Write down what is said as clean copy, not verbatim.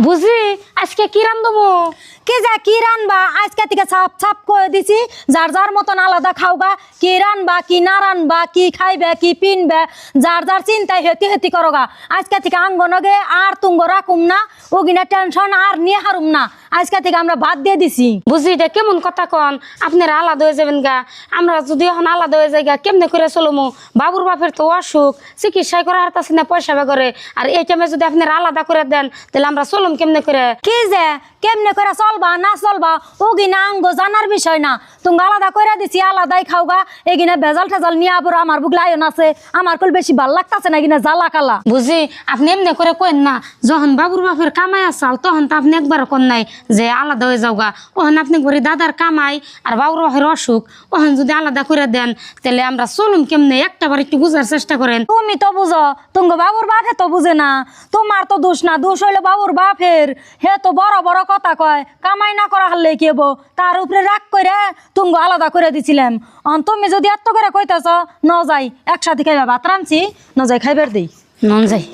বুঝি আজকে কি রান্ধবো? কি যা কি রানবা আজকে থেকে ছাপ ছাপ করে দিছি, যার যার মতন আলাদা খাওগা। কি রানবা কি না রানবা, কি খাইবে কি পিনবে, যার যার চিন্তায় হেতি হেতি করোগা। আজকে থেকে আঙ্গনগে আর তুঙ্গ রাখুম না, ওগিনা টেনশন আর নিয়ে হারুম না। আজকে থেকে আমরা বাদ দিয়ে দিছি। বুঝি এটা কেমন কথা কন? আপনারা আলাদা হয়ে যাবেন গা, আমরা যদি এখন আলাদা হয়ে যাই গা কেমনে করে চলমু? বাবুর বাপের তো অসুখ, চিকিৎসা করে হারতাছি না, পয়সা করে। আর এই টাইমে যদি আপনারা আলাদা করে দেন তাহলে আমরা চলুম কেমনে করে? কি যে কেমনে করে চলবা না চলবা ওগিনা আঙ্গ জানার বিষয় না। তুমি আলাদা করে দিছি, আলাদাই খাওগা। এগিনা ভেজাল ঠেজাল নিয়ে আবার আমার বুকলা আয়ন আছে, আমার কল বেশি ভাল লাগতাছে না কিনা জ্বালা কালা। বুঝি আপনি এমনি করে কইন না, যখন বাবুর বাপের কামাই আসাল তখন তো আপনি একবার কোন নাই যে আলাদা হয়ে যাওগা। ওখানে আপনি করে দাদার কামাই আর বাবুর বাপের অসুখ, ওখানে যদি আলাদা করে দেন তাহলে আমরা চলুম কেমনে? একটাবার একটু বুঝার চেষ্টা করেন। তুমি তো বুঝো, তুমি বাবুর বাপে তো বুঝে না। তোমার তো দোষ না, দোষ হইলো বাবুর বাপের। হে তো বড় বড় কথা কয়, কামাই না করা হলে কি হবো? তার উপরে রাগ করে তুমি আলাদা করে দিছিলাম। তুমি যদি এত করে কইতেছ, ন যাই একসাথে খাইবা, ভাত রাঁধছি, ন যাই খাইবার দিই। মন যাই।